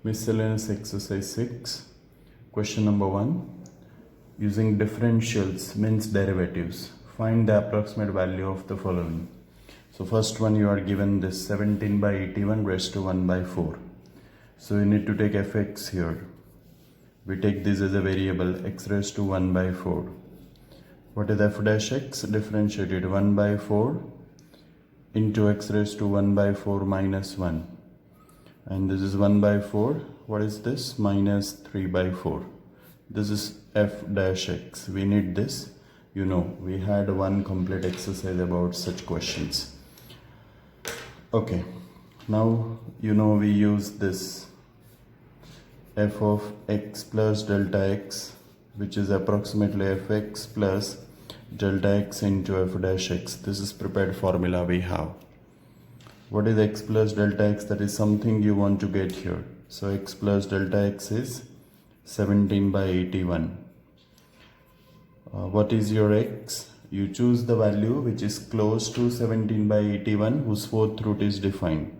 Miscellaneous exercise 6. Question number 1. Using differentials means derivatives. Find the approximate value of the following. So first one, you are given this 17 by 81 raised to 1 by 4. So you need to take fx here. We take this as a variable x raised to 1 by 4. What is f dash x? Differentiated 1 by 4 into x raised to 1 by 4 minus 1. And this is 1 by 4. What is this? Minus 3 by 4. This is f dash x. We need this. You know, we had one complete exercise about such questions. Okay, now you know we use this f of x plus delta x, which is approximately fx plus delta x into f dash x. This is prepared formula we have. What is x plus delta x? That is something you want to get here. So x plus delta x is 17 by 81. What is your x? You choose the value which is close to 17 by 81 whose fourth root is defined.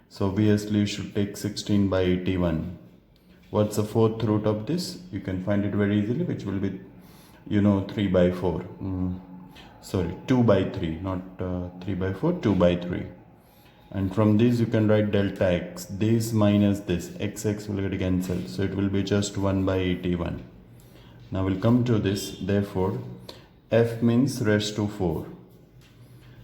So obviously you should take 16 by 81. What's the fourth root of this? You can find it very easily, which will be 3 by 4. 2 by 3, not 3 by 4, 2 by 3. And from this you can write delta x. This minus this, xx will get cancelled. So it will be just 1 by 81. Now we'll come to this. Therefore, f means raised to 4.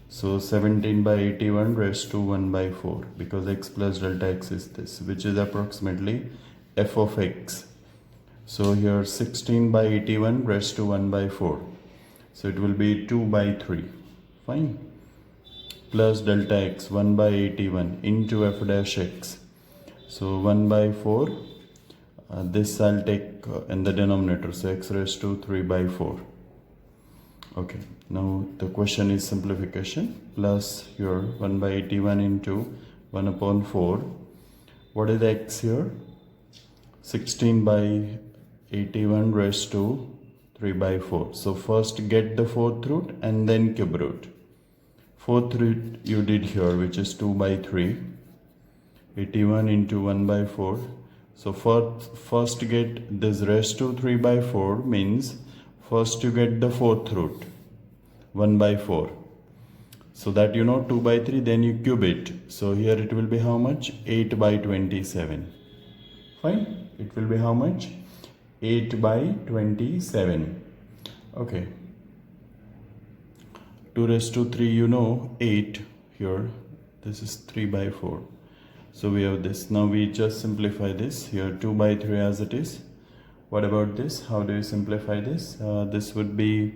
So 17 by 81 raised to 1 by 4. Because x plus delta x is this, which is approximately f of x. So here 16 by 81 raised to 1 by 4. So it will be 2 by 3. Fine. Plus delta x 1 by 81 into f dash x. So 1 by 4. This I'll take in the denominator. So x raised to 3 by 4. Okay. Now the question is simplification. Plus your 1 by 81 into 1 upon 4. What is x here? 16 by 81 raised to 3 by 4. So first get the fourth root and then cube root. Fourth root you did here, which is 2 by 3. 81 into 1 by 4. So first get this raised to 3 by 4 means first you get the fourth root, 1 by 4. So that 2 by 3, then you cube it. So here it will be how much? 8 by 27. Fine. It will be how much? 8 by 27. Okay. 2 raised to 3, 8 here. This is 3 by 4. So we have this. Now we just simplify this. Here 2 by 3 as it is. What about this? How do you simplify this? This would be,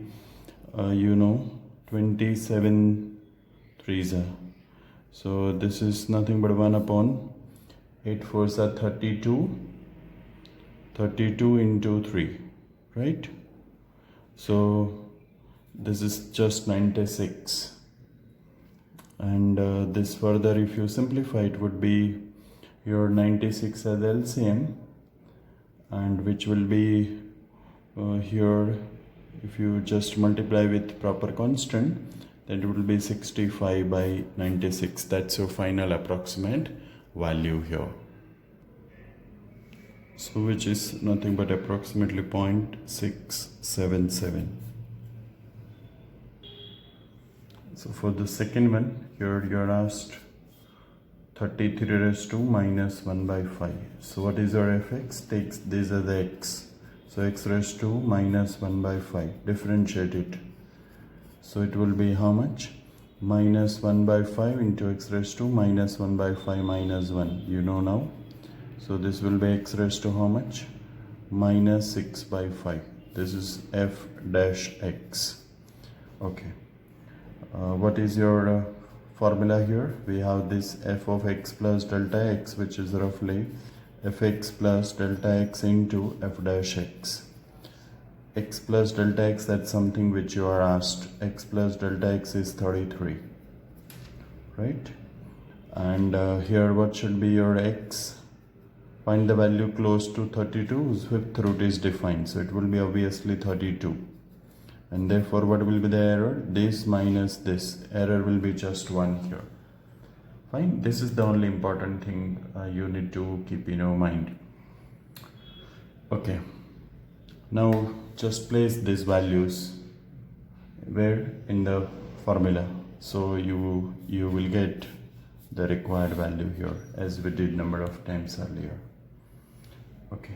27 threes. So this is nothing but 1 upon 8 fours are 32. 32 into 3. Right? So this is just 96. And this further, if you simplify, it would be your 96 as LCM, and which will be here, if you just multiply with proper constant, then it will be 65 by 96. That's your final approximate value here. So which is nothing but approximately 0.677. So for the second one, here you are asked 33 raised to minus 1 by 5. So what is your fx? Takes this as x. So x raised to minus 1 by 5. Differentiate it. So it will be how much? Minus 1 by 5 into x raised to minus 1 by 5 minus 1. You know now. So this will be x raised to how much? Minus 6 by 5. This is f dash x. Okay. What is your formula here? We have this f of x plus delta x, which is roughly fx plus delta x into f dash x. X plus delta x, that's something which you are asked. X plus delta x is 33. Right? And here what should be your x? Find the value close to 32 whose fifth root is defined. So it will be obviously 32. And therefore what will be the error? This minus this. Error will be just 1 here. Fine, this is the only important thing you need to keep in your mind. Okay, now just place these values where in the formula, so you will get the required value here as we did number of times earlier. Okay,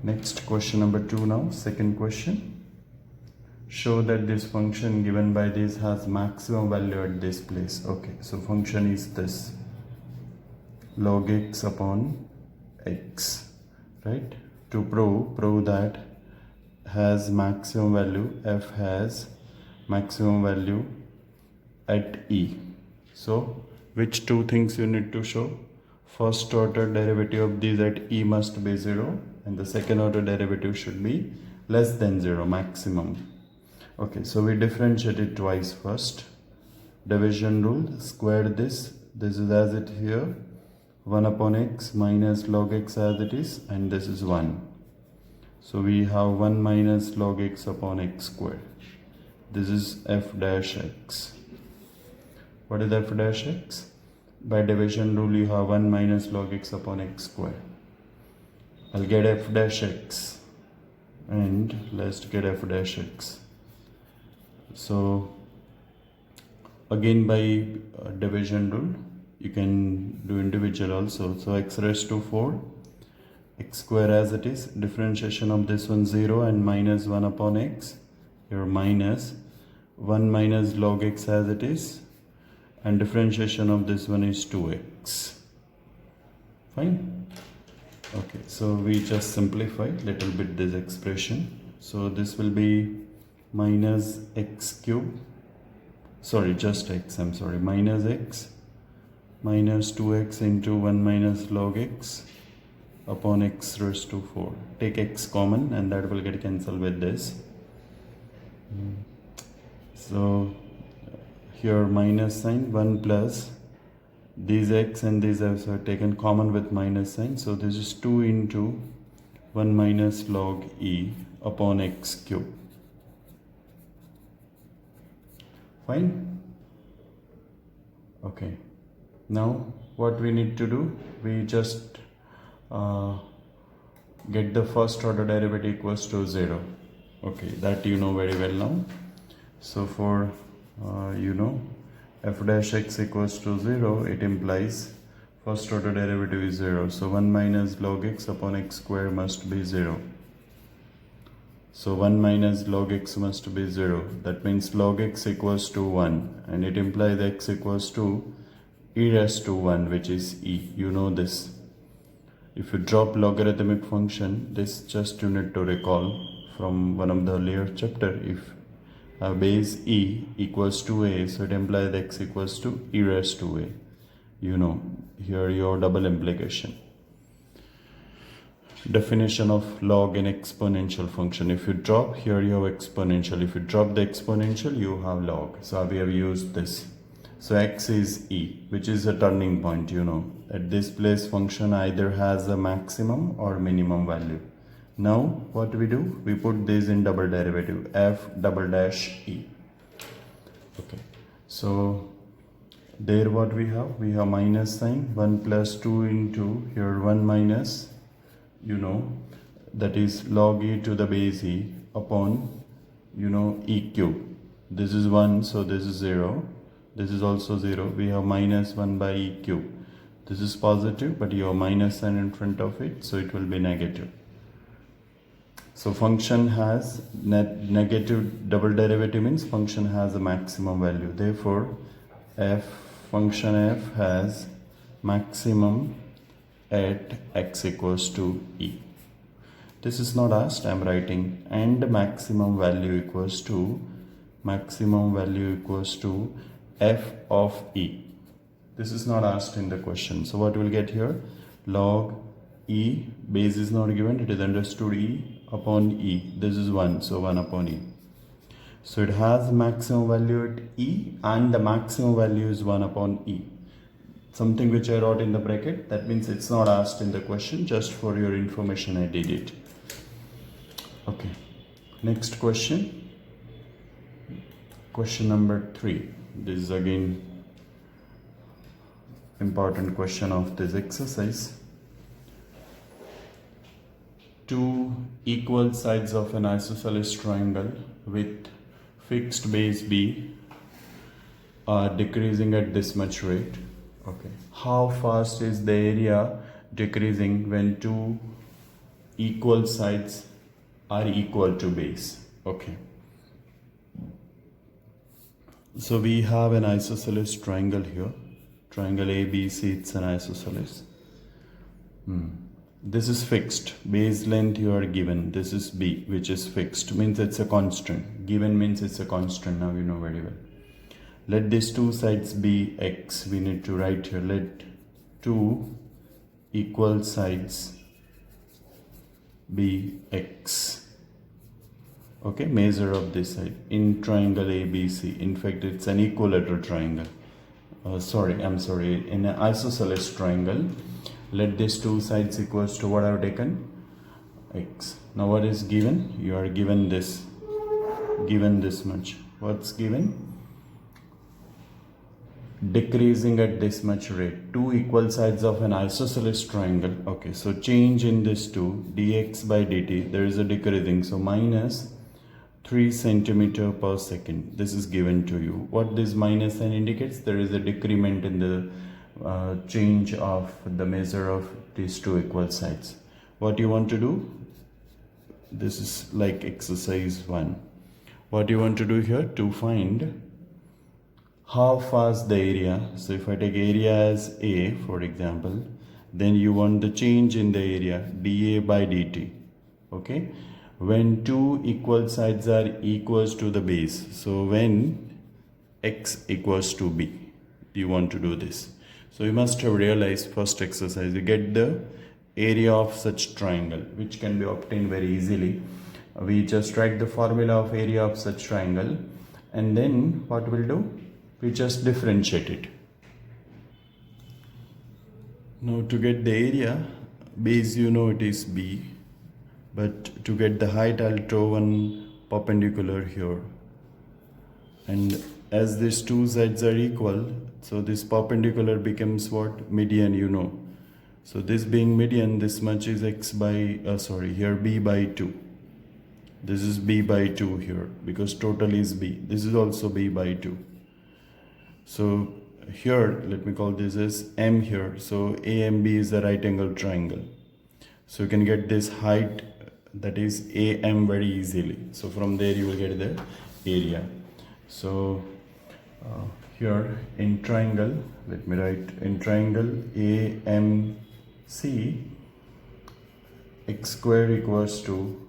next question number 2 now. Second question. Show that this function given by this has maximum value at this place. Okay, so function is this log x upon x, right? To prove that has maximum value, f has maximum value at e. So which two things you need to show? First order derivative of these at e must be 0, and the second order derivative should be less than 0, maximum. Okay, so we differentiate it twice. First, division rule, square this is as it here, 1 upon x minus log x as it is, and this is 1. So we have 1 minus log x upon x squared. This is f dash x. What is f dash x? By division rule you have 1 minus log x upon x squared. I'll get f dash x, and let's get f dash x. So again by division rule you can do individual also. So x raised to 4, x square as it is, differentiation of this one 0 and minus 1 upon x, here minus 1 minus log x as it is, and differentiation of this one is 2x. Fine. Okay, so we just simplify little bit this expression. So this will be minus x cube, sorry, just x, I'm sorry, minus x minus 2x into 1 minus log x upon x raised to 4. Take x common and that will get cancelled with this. So here minus sign, 1 plus these x and these x are taken common with minus sign. So this is 2 into 1 minus log e upon x cube. Fine. Okay, now what we need to do, we just get the first order derivative equals to 0. Okay, that you know very well now. So for f dash x equals to 0, it implies first order derivative is 0. So 1 minus log x upon x square must be 0. So 1 minus log x must be 0. That means log x equals to 1, and it implies x equals to e raised to 1, which is e. You know this. If you drop logarithmic function, this just you need to recall from one of the earlier chapter. If base e equals to a, so it implies x equals to e raised to a. You know, here your double implication. Definition of log and exponential function. If you drop, here you have exponential. If you drop the exponential, you have log. So we have used this. So x is e, which is a turning point, you know. At this place, function either has a maximum or minimum value. Now what we do? We put this in double derivative, f double dash e. Okay, so there what we have? We have minus sign, 1 plus 2 into here 1 minus, you know, that is log e to the base e upon, you know, e cube. This is 1, so this is 0. This is also 0. We have minus 1 by e cube. This is positive, but you have minus sign in front of it, so it will be negative. So function has negative double derivative means function has a maximum value. Therefore, function f has maximum at x equals to e. This is not asked, I am writing, and maximum value equals to f of e. This is not asked in the question. So what we'll get here? Log e, base is not given, it is understood e upon e. This is 1, so 1 upon e. So it has maximum value at e, and the maximum value is 1 upon e. Something which I wrote in the bracket, that means it's not asked in the question, just for your information I did it. Okay, next question. Question number 3. This is again important question of this exercise. Two equal sides of an isosceles triangle with fixed base B are decreasing at this much rate. Okay. How fast is the area decreasing when two equal sides are equal to base? Okay. So we have an isosceles triangle here. Triangle ABC, it's an isosceles. This is fixed. Base length you are given. This is B, which is fixed. Means it's a constant. Given means it's a constant. Now you know very well. Let these two sides be X. We need to write here. Let two equal sides be X. Okay, measure of this side in triangle ABC. In fact, it's an equilateral triangle. In an isosceles triangle, let these two sides equals to what I've taken? X. Now what is given? You are given this. Given this much. What's given? Decreasing at this much rate. Two equal sides of an isosceles triangle. Okay, so change in this two, dx by dt, there is a decreasing. So minus 3 centimeter per second. This is given to you. What this minus sign indicates? There is a decrement in the change of the measure of these two equal sides. What you want to do? This is like exercise 1. What you want to do here? To find how fast the area. So if I take area as A, for example, then you want the change in the area, dA by dt. Okay, when two equal sides are equals to the base. So when x equals to b, you want to do this. So you must have realized first exercise, you get the area of such triangle, which can be obtained very easily. We just write the formula of area of such triangle, and then what we'll do? We just differentiate it. Now to get the area, base you know it is B, but to get the height I'll draw one perpendicular here. And as these two sides are equal, so this perpendicular becomes what? Median, you know. So this being median, this much is x by, here B by 2. This is B by 2 here, because total is B. This is also B by 2. So here, let me call this as M here. So AMB is a right angle triangle. So you can get this height, that is AM, very easily. So from there you will get the area. So here in triangle, let me write in triangle AMC, x square equals to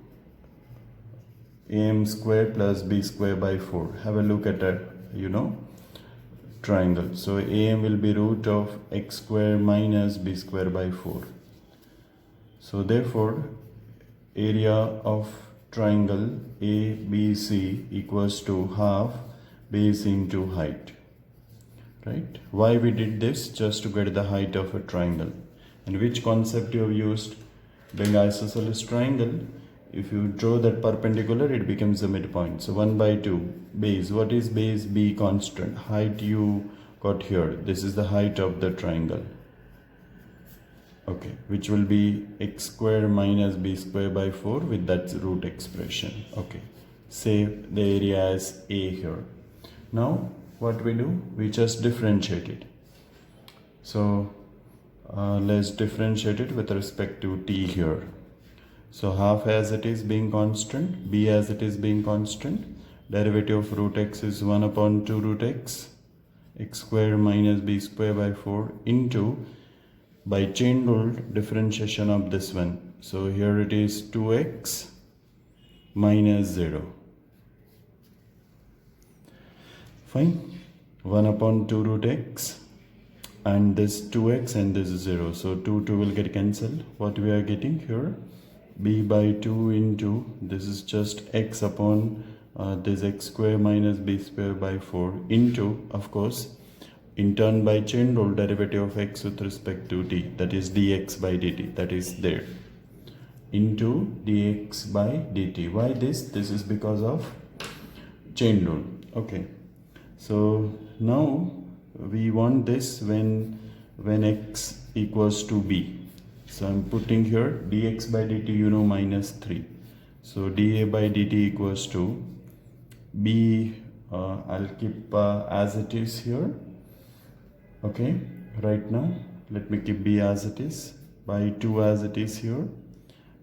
AM square plus B square by 4. Have a look at that, triangle. So AM will be root of x square minus b square by 4. So therefore area of triangle ABC equals to half base into height. Right? Why we did this? Just to get the height of a triangle. And which concept you have used? Being isosceles triangle, if you draw that perpendicular, it becomes the midpoint. So 1 by 2 base. What is base? B constant. Height you got here. This is the height of the triangle. Okay, which will be x square minus b square by 4 with that root expression. Okay, save the area as A here. Now what we do? We just differentiate it. So let's differentiate it with respect to t here. So half as it is being constant, b as it is being constant, derivative of root x is 1 upon 2 root x, x square minus b square by 4 into, by chain rule, differentiation of this one. So here it is 2x minus 0. Fine. 1 upon 2 root x, and this 2x and this is 0. So 2 will get cancelled. What we are getting here? B by 2 into, this is just x upon this x square minus b square by 4 into, of course, in turn by chain rule, derivative of x with respect to t, that is dx by dt, that is there, into dx by dt. Why this? This is because of chain rule. Okay, so now we want this when when x equals to b. So I'm putting here dx by dt, you know, minus 3. So dA by dt equals to b, I'll keep as it is here. Okay, right now let me keep b as it is, by 2 as it is here.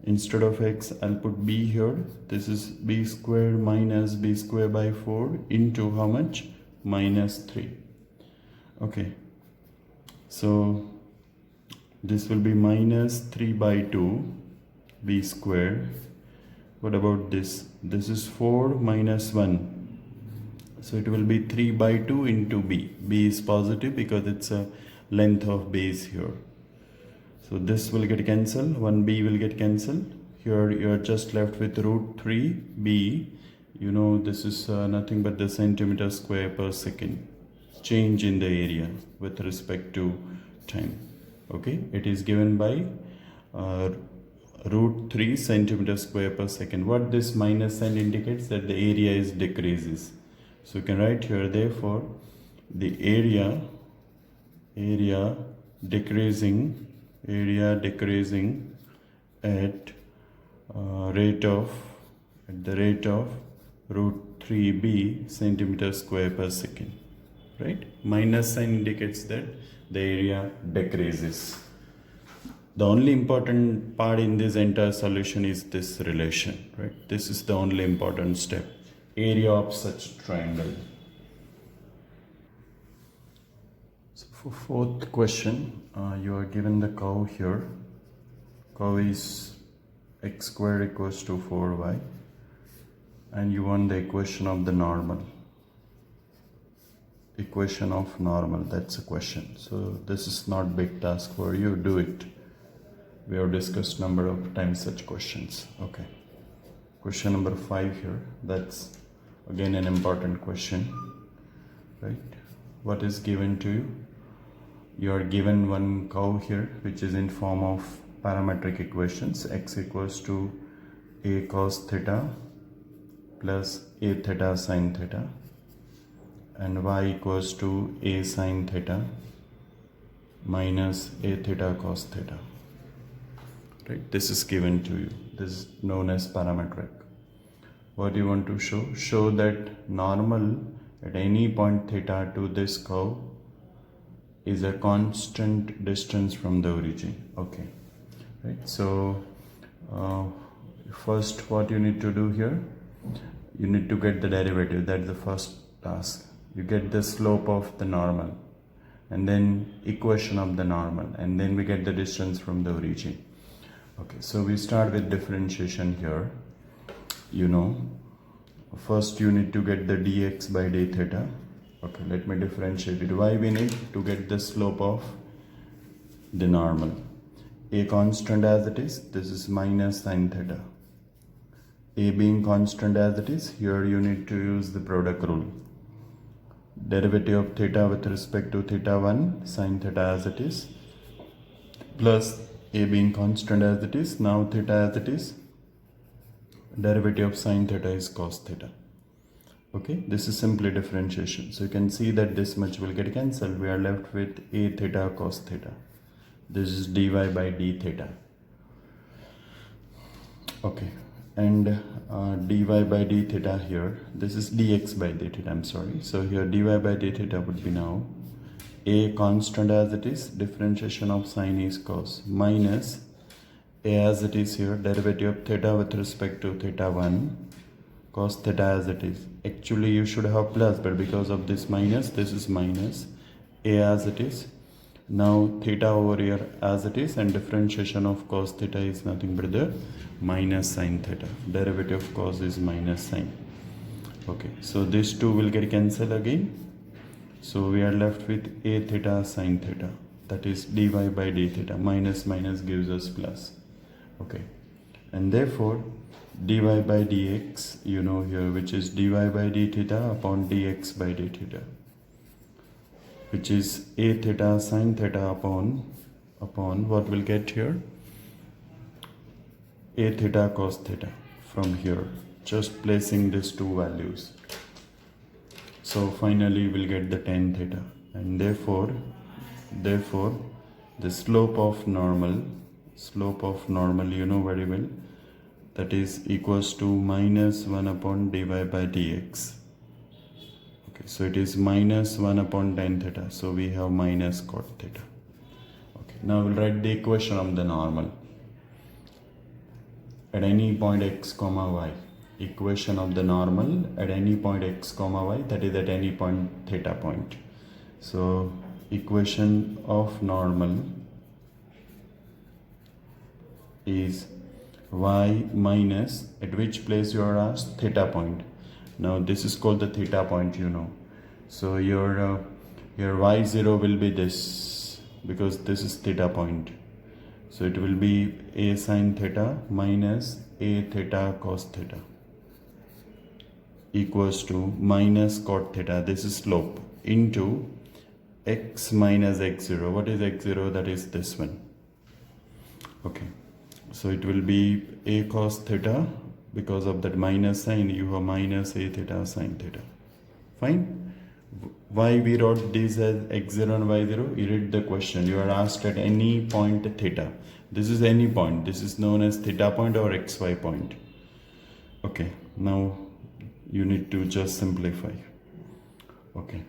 Instead of x, I'll put b here. This is b squared minus b squared by 4 into how much? Minus 3. Okay, so this will be minus 3 by 2 b squared. What about this? This is 4 minus 1. So it will be 3 by 2 into b. B is positive because it's a length of base here. So this will get cancelled. 1b will get cancelled. Here you are just left with root 3b. You know, this is nothing but the centimeter square per second. Change in the area with respect to time. Okay, it is given by root 3 centimeter square per second. What this minus sign indicates, that the area is decreases. So you can write here, therefore the area decreasing at the rate of root 3b centimeter square per second. Right? Minus sign indicates that the area decreases. The only important part in this entire solution is this relation, right? This is the only important step. Area of such triangle. So for fourth question, you are given the curve here. Curve is x squared equals to 4y, and you want the equation of the normal. Equation of normal, that's a question. So this is not big task for you, do it. We have discussed number of times such questions. Okay, question number 5 here. That's again an important question, right? What is given to you? You are given one curve here which is in form of parametric equations. X equals to a cos theta plus a theta sin theta, and y equals to a sin theta minus a theta cos theta. Right? This is given to you. This is known as parametric. What do you want to show? Show that normal at any point theta to this curve is a constant distance from the origin. Okay, right? So first what you need to do here, you need to get the derivative. That's the first task. You get the slope of the normal, and then equation of the normal, and then we get the distance from the origin. Okay, so we start with differentiation here. You know, first you need to get the dx by d theta. Okay, let me differentiate it. Why we need to get the slope of the normal? A constant as it is, this is minus sin theta. A being constant as it is, here you need to use the product rule. Derivative of theta with respect to theta 1, sin theta as it is, plus a being constant as it is, now theta as it is, derivative of sin theta is cos theta. Okay, this is simply differentiation. So you can see that this much will get cancelled. We are left with a theta cos theta. This is dy by d theta. Okay, and dy by d theta here, this is dx by d theta, I'm sorry. So here dy by d theta would be now a constant as it is, differentiation of sin is cos, minus a as it is here, derivative of theta with respect to theta 1, cos theta as it is. Actually you should have plus, but because of this minus, this is minus a as it is. Now theta over here as it is, and differentiation of cos theta is nothing but the minus sin theta. Derivative of cos is minus sin. Okay, so these two will get cancelled again. So we are left with a theta sin theta, that is dy by d theta. Minus minus gives us plus. Okay, and therefore dy by dx, you know here, which is dy by d theta upon dx by d theta, which is a theta sin theta upon what we'll get here, a theta cos theta from here, just placing these two values. So finally we'll get the tan theta, and therefore Therefore, the slope of normal you know very well, that is equals to minus 1 upon dy by dx. Okay, so it is minus 1 upon tan theta. So we have minus cot theta. Okay, now we'll write the equation of the normal at any point x comma y. Equation of the normal at any point x comma y, that is at any point theta point. So equation of normal is y minus, at which place you are asked, theta point. Now this is called the theta point, you know. So your y0 will be this, because this is theta point. So it will be a sine theta minus a theta cos theta equals to minus cot theta, this is slope, into x minus x0. What is x0? That is this one. Okay, so it will be a cos theta, because of that minus sign you have minus a theta sine theta. Fine. Why we wrote this as x0 and y0? You read the question. You are asked at any point theta. This is any point. This is known as theta point or xy point. Okay, now you need to just simplify. Okay,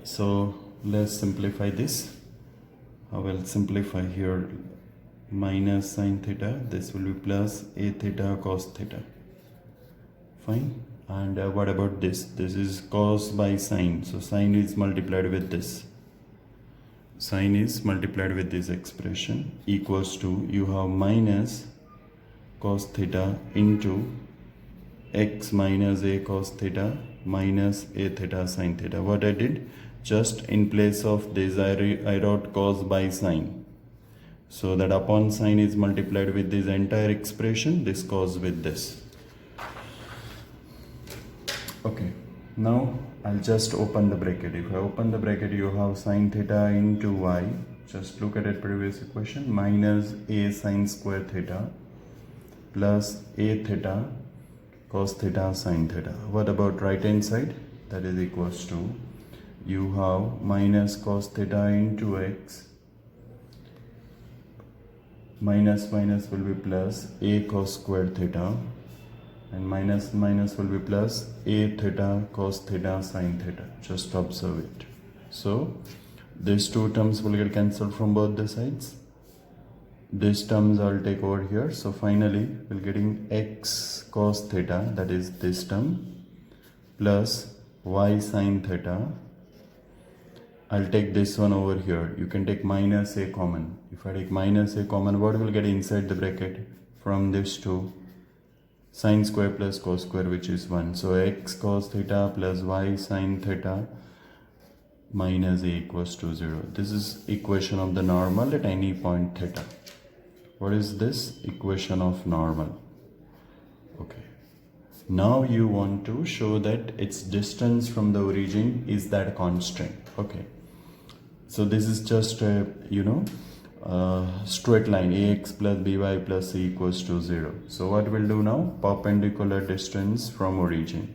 so let's simplify this. I will simplify here. Minus sine theta, this will be plus a theta cos theta. Fine. And what about this? This is cos by sine. So sine is multiplied with this. Sine is multiplied with this expression, equals to, you have minus cos theta into x minus a cos theta minus a theta sine theta. What I did, just in place of this I wrote cos by sine. So that upon sine is multiplied with this entire expression, this cos with this. Okay, now I'll just open the bracket. If I open the bracket, you have sine theta into y. Just look at it, previous equation, minus a sine square theta plus a theta cos theta sine theta. What about right hand side? That is equals to, you have minus cos theta into x, minus minus will be plus a cos square theta, and minus minus will be plus a theta cos theta sine theta. Just observe it. So these two terms will get cancelled from both the sides. These terms I'll take over here. So finally we're getting x cos theta, that is this term, plus y sine theta. I'll take this one over here. You can take minus a common. If I take minus a common, what will get inside the bracket from this two? Sine square plus cos square, which is 1. So x cos theta plus y sine theta minus a equals to 0. This is equation of the normal at any point theta. What is this? Equation of normal. Okay. Now you want to show that its distance from the origin is that constant. Okay. So this is just a, straight line, ax plus by plus c equals to 0. So what we'll do now? Perpendicular distance from origin.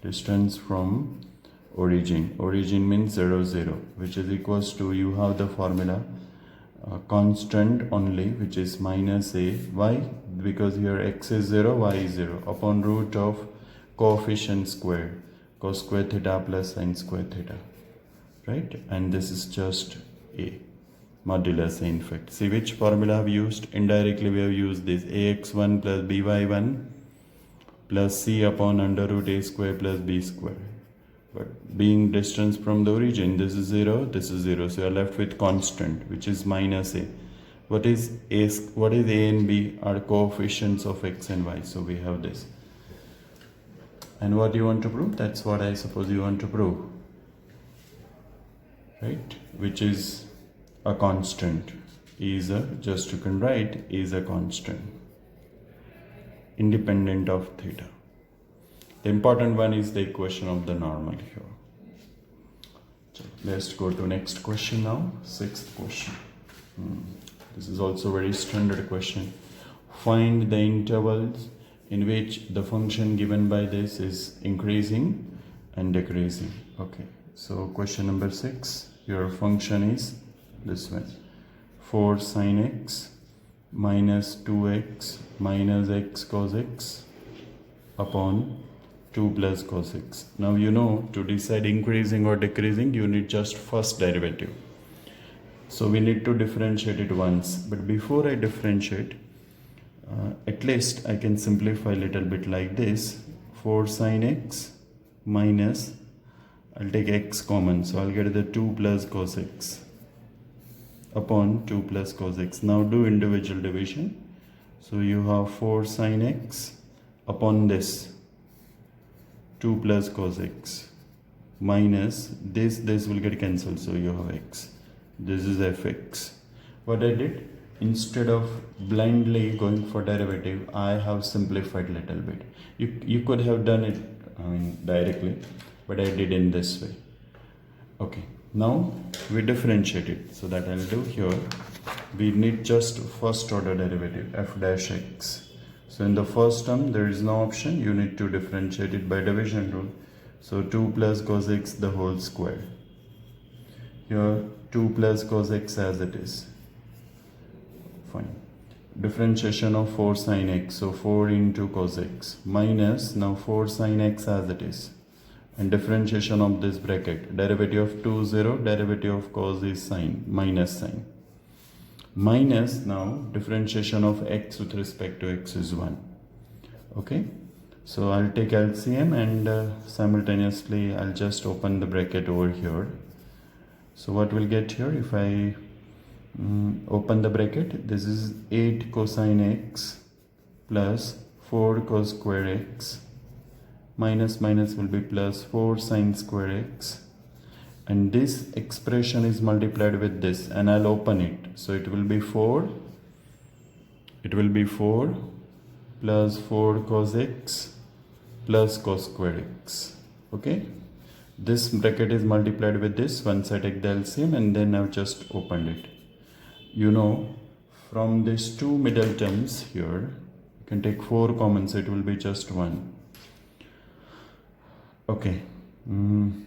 Distance from origin. Origin means 0, 0, which is equals to, you have the formula, constant only, which is minus a. Why? Because here x is 0, y is 0, upon root of coefficient squared, cos square theta plus sine square theta. Right? And this is just a. Modulus a, in fact. See which formula have used? Indirectly we have used this, ax1 plus by1 plus c upon under root a square plus b square. But being distance from the origin, this is 0, this is 0. So you are left with constant, which is minus a. What is a and b? Are coefficients of x and y. So we have this. And what do you want to prove? That's what I suppose you want to prove. Right? Which is a constant. Is a, just you can write, is a constant independent of theta. The important one is the equation of the normal here. So let's go to next question now. Sixth question. This is also very standard question. Find the intervals in which the function given by this is increasing and decreasing. Okay. So question number 6. your function is this way: 4 sin x minus 2x minus x cos x upon 2 plus cos x. Now you know, to decide increasing or decreasing, you need just first derivative. So we need to differentiate it once. But before I differentiate, at least I can simplify a little bit like this: 4 sin x minus, I'll take x common, so I'll get the 2 plus cos x upon 2 plus cos x. Now do individual division. So you have 4 sin x upon this 2 plus cos x minus this will get cancelled, so you have x. This is fx. What I did, instead of blindly going for derivative, I have simplified little bit. You could have done it directly, but I did in this way. Okay, now we differentiate it. So that I'll do here, we need just first order derivative f dash x. So in the first term there is no option, you need to differentiate it by division rule. So 2 plus cos x the whole square. Here 2 plus cos x as it is. Fine. Differentiation of 4 sin x, so 4 into cos x minus now 4 sin x as it is, and differentiation of this bracket, derivative of 2 0, derivative of cos is sine, minus sine, minus now differentiation of x with respect to x is 1. Okay, so I'll take LCM and simultaneously I'll just open the bracket over here. So what we'll get here, if I open the bracket, this is 8 cosine x plus 4 cos square x minus minus will be plus 4 sine square x, and this expression is multiplied with this, and I'll open it, so it will be 4 plus 4 cos x plus cos square x. Okay, this bracket is multiplied with this. Once I take the LCM, and then I've just opened it. You know, from these two middle terms here, you can take 4 common, so it will be just 1. Okay, and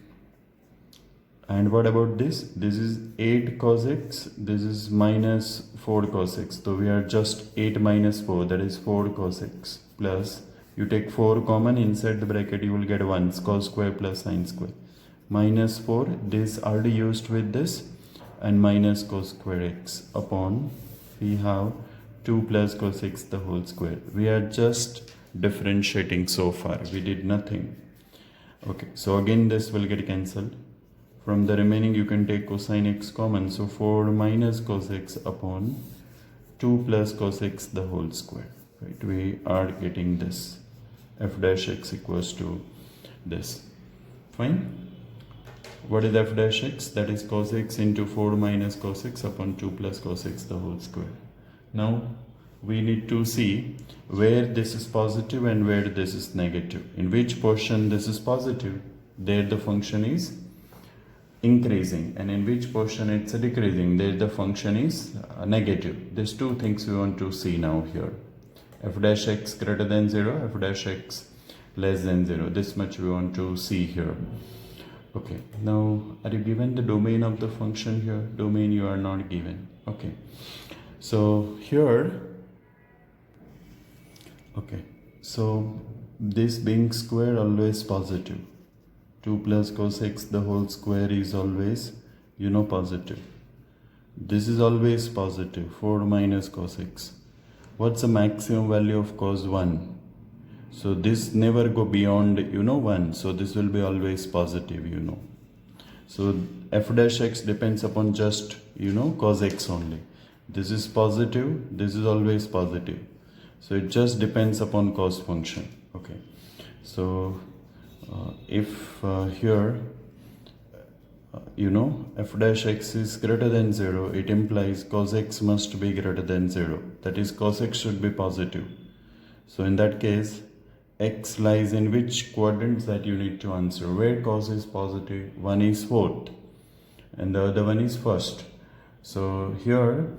what about this? This is 8 cos x, this is minus 4 cos x, so we are just 8 minus 4, that is 4 cos x, plus you take 4 common, inside the bracket you will get 1, cos square plus sine square, minus 4, this already used with this, and minus cos square x upon, we have 2 plus cos x the whole square. We are just differentiating so far, we did nothing. Okay, so again this will get cancelled. From the remaining you can take cosine x common, so 4 minus cos x upon 2 plus cos x the whole square. Right, we are getting this f dash x equals to this. Fine. What is f dash x? That is cos x into 4 minus cos x upon 2 plus cos x the whole square. Now we need to see where this is positive and where this is negative. In which portion this is positive, there the function is increasing, and in which portion it's decreasing, there the function is negative. There's two things we want to see now here: f dash x greater than 0, f dash x less than 0. This much we want to see here. Okay, now are you given the domain of the function here? Domain you are not given. Okay, so here, okay, so this being square always positive, 2 plus cos x the whole square is always, you know, positive. This is always positive, 4 minus cos x. What's the maximum value of cos 1? So this never go beyond, you know, 1. So this will be always positive, you know. So f dash x depends upon just, you know, cos x only. This is positive, this is always positive. So it just depends upon cos function. Okay. So if here, you know, f dash x is greater than 0, it implies cos x must be greater than 0. That is, cos x should be positive. So in that case, x lies in which quadrants, that you need to answer. Where cos is positive, one is 4th and the other one is 1st. So here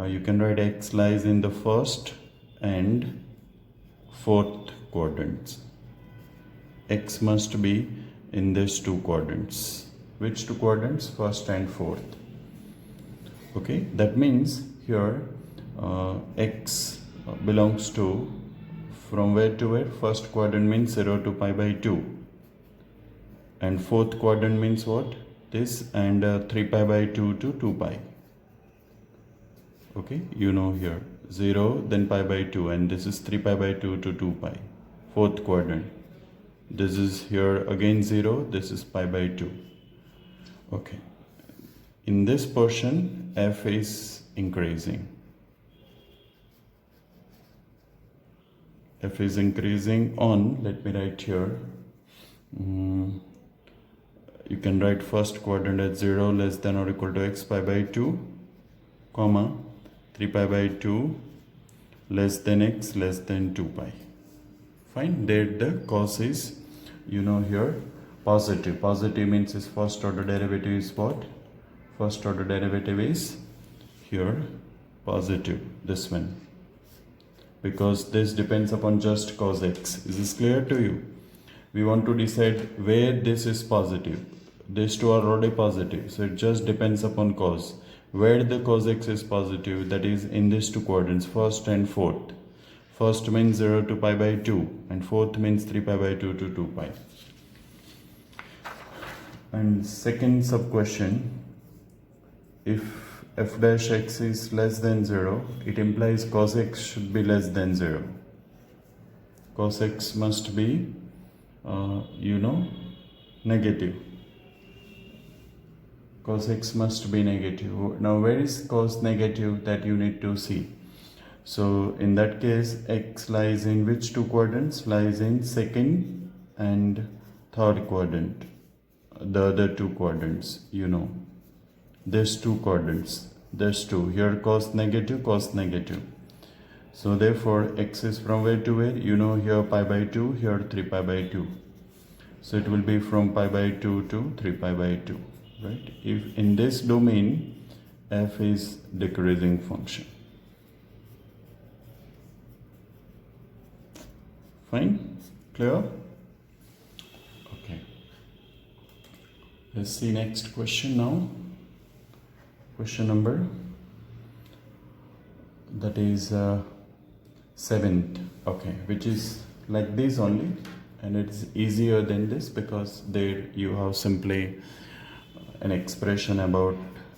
you can write x lies in the 1st and 4th quadrants. X must be in these two quadrants. Which two quadrants? First and fourth. Okay, that means here x belongs to from where to where? First quadrant means 0 to pi by 2, and fourth quadrant means what? This, and 3 pi by 2 to 2 pi. Okay, you know here 0, then pi by 2, and this is 3 pi by 2 to 2 pi. Fourth quadrant. This is here again 0, this is pi by 2. Okay. In this portion, f is increasing. F is increasing on, let me write here. You can write first quadrant as 0 less than or equal to x pi by 2, comma 3 pi by 2 less than x less than 2 pi. Fine. There the cos is, you know here, positive. Positive means is first order derivative is what? First order derivative is here positive, this one, because this depends upon just cos x. Is this clear to you? We want to decide where this is positive. These two are already positive, so it just depends upon cos. Where the cos x is positive, that is in these two quadrants, first and fourth. First means 0 to pi by 2, and fourth means 3 pi by 2 to 2 pi. And second sub question, if f dash x is less than 0, it implies cos x should be less than 0. Cos x must be, negative. Cos x must be negative. Now where is cos negative, that you need to see. So in that case, x lies in which two quadrants? Lies in second and third quadrant. The other two quadrants, There's two quadrants. There's two. Here cos negative. So therefore x is from where to where? Here pi by 2, here 3 pi by 2. So it will be from pi by 2 to 3 pi by 2. Right? If in this domain f is decreasing function. Fine? Clear? Okay. Let's see next question now. Question number, that is 7th. Okay, which is like this only, and it's easier than this because there you have simply an expression about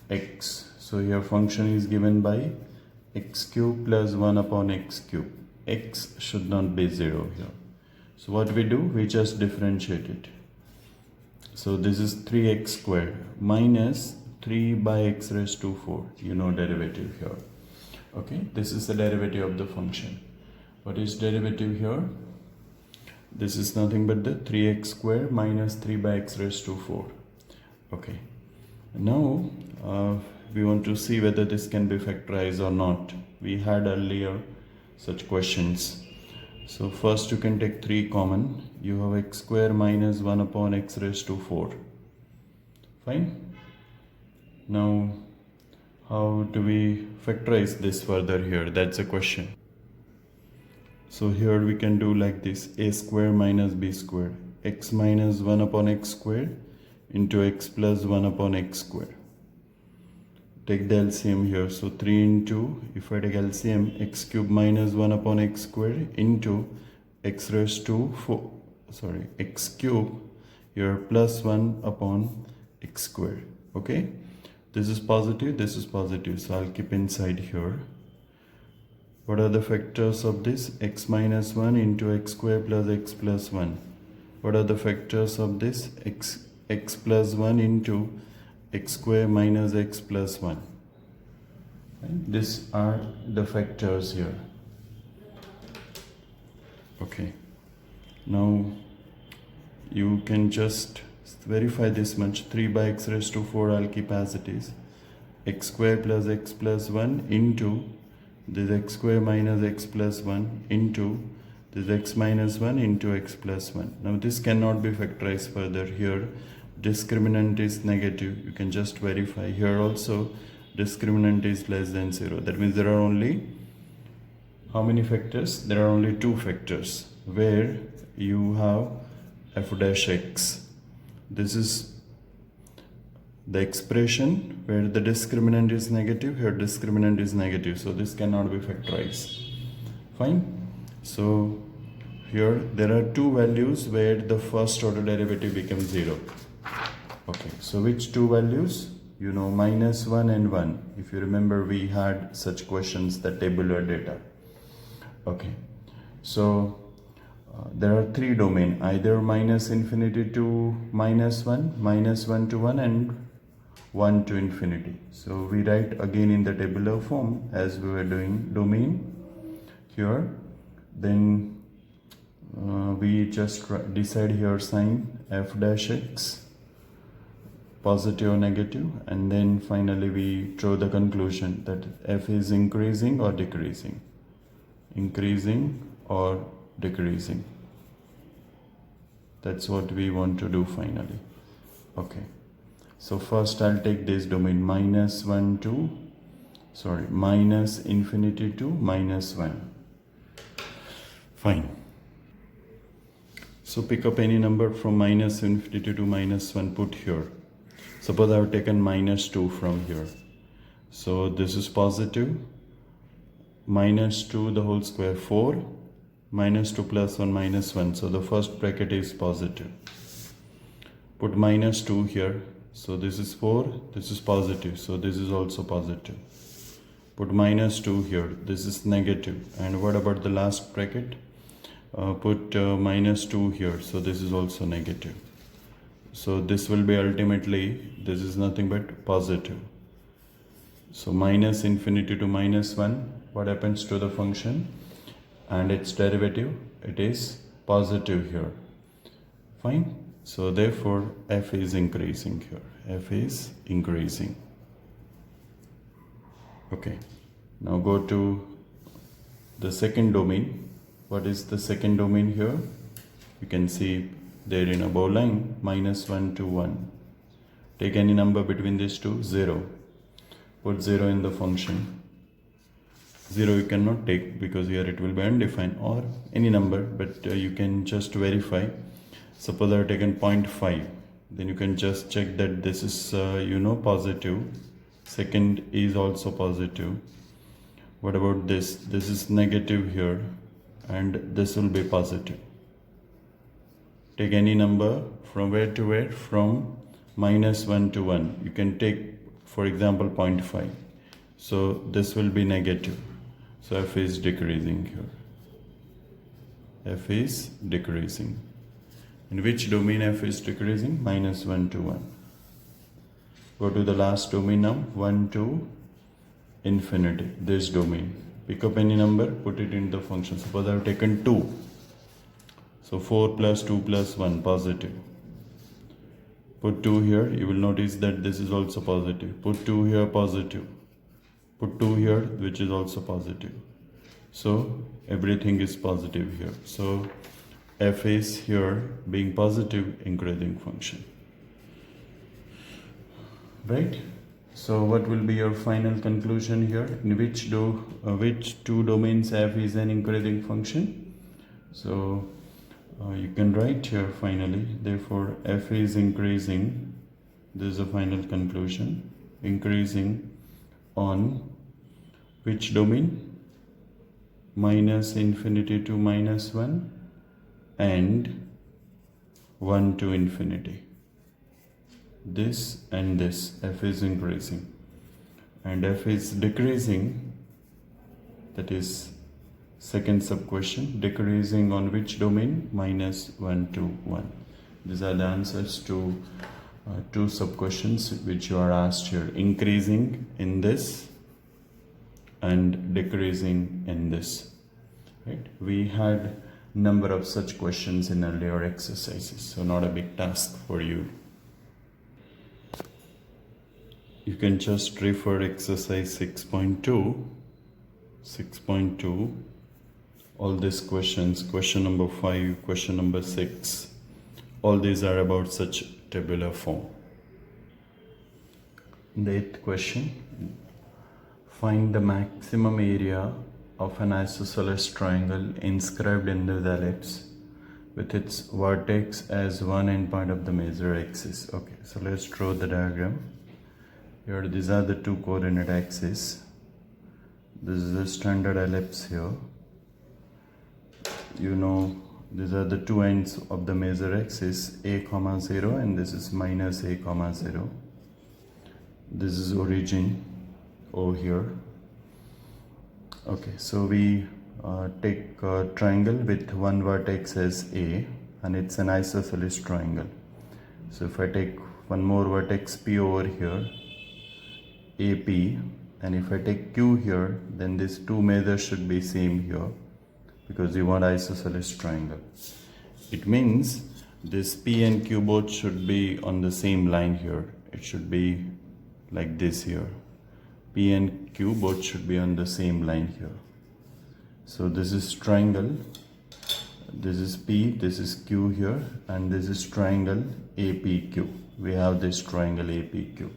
x. So your function is given by x cube plus 1 upon x cube. X should not be 0 here. So what we do? We just differentiate it. So this is 3x squared minus 3 by x raised to 4. Derivative here. Okay, this is the derivative of the function. What is derivative here? This is nothing but the 3x squared minus 3 by x raised to 4. Okay. Now we want to see whether this can be factorized or not. We had earlier such questions. So first you can take 3 common. You have x squared minus 1 upon x raised to 4. Fine. Now how do we factorize this further here? That's a question. So here we can do like this: a square minus b square, x minus 1 upon x squared into x plus 1 upon x squared. Take the LCM here. So 3 into, if I take LCM, x cube minus 1 upon x squared into x raised to 4, x cube here plus 1 upon x squared. Okay, this is positive, this is positive, so I'll keep inside here. What are the factors of this? X minus 1 into x squared plus x plus 1. What are the factors of this? X plus 1 into x squared minus x plus 1. Right? These are the factors here. Okay. Now you can just verify this much. 3 by x raised to 4 I'll keep as it is. X squared plus x plus 1 into this x squared minus x plus 1 into this x minus 1 into x plus 1. Now this cannot be factorized further. Here discriminant is negative. You can just verify. Here also discriminant is less than 0. That means there are only how many factors? There are only 2 factors where you have f dash x. This is the expression where the discriminant is negative, here discriminant is negative, so this cannot be factorized. Fine. So here there are two values where the first order derivative becomes 0. Okay, so which two values? You know, -1 and 1. If you remember, we had such questions, the tabular data. Okay, so there are three domain, either -infinity to -1, -1 to 1, and 1 to infinity. So we write again in the tabular form as we were doing domain here. Then we just decide here sign f dash x, positive or negative, and then finally we draw the conclusion that f is increasing or decreasing, that's what we want to do finally. Okay, so first I'll take this domain minus infinity to -1. Fine. So pick up any number from -infinity to -1, put here. Suppose I have taken -2 from here. So this is positive. -2 the whole square, 4. -2 plus 1, -1. So the first bracket is positive. Put -2 here. So this is 4. This is positive. So this is also positive. Put -2 here. This is negative. And what about the last bracket? Put -2 here. So this is also negative. So this will be ultimately, this is nothing but positive. So -infinity to -1, what happens to the function and its derivative? It is positive here. Fine. So therefore f is increasing here. F is increasing. Okay. Now go to the second domain. What is the second domain here? You can see there in a bow line, -1 to 1. Take any number between these two, 0. Put 0 in the function. 0 you cannot take because here it will be undefined, or any number, but you can just verify. Suppose I have taken 0.5, then you can just check that this is positive. Second is also positive. What about this? This is negative here, and this will be positive. Take any number from where to where? From -1 to 1. You can take, for example, 0.5. So this will be negative. So f is decreasing here. F is decreasing. In which domain f is decreasing? -1 to 1. Go to the last domain now, 1 to infinity. This domain. Pick up any number, put it in the function. Suppose I have taken 2. So 4 plus 2 plus 1, positive. Put 2 here, you will notice that this is also positive. Put 2 here, positive. Put 2 here, which is also positive. So everything is positive here. So f is here being positive, increasing function. Right? So what will be your final conclusion here? In which two domains f is an increasing function? So you can write here finally, therefore f is increasing. This is the final conclusion. Increasing on which domain? -infinity to -1 and 1 to infinity. This and this, f is increasing, and f is decreasing, that is second sub question, decreasing on which domain? -1 to 1. These are the answers to two sub questions which you are asked here, increasing in this and decreasing in this. Right? We had number of such questions in earlier exercises, so not a big task for you. You can just refer exercise 6.2, all these questions, question number 5, question number 6, all these are about such tabular form. The 8th question, find the maximum area of an isosceles triangle inscribed in the ellipse with its vertex as one endpoint of the major axis. Okay, so let's draw the diagram. Here these are the two coordinate axes. This is the standard ellipse here. You know, these are the two ends of the major axis, a comma 0, and this is minus a comma 0. This is origin over here. Okay, so we take a triangle with one vertex as a, and it's an isosceles triangle. So if I take one more vertex p over here, AP, and if I take Q here, then these two measures should be same here, because you want isosceles triangle. It means this P and Q both should be on the same line here. It should be like this here. P and Q both should be on the same line here. So this is triangle, this is P, this is Q here, and this is triangle APQ. We have this triangle APQ.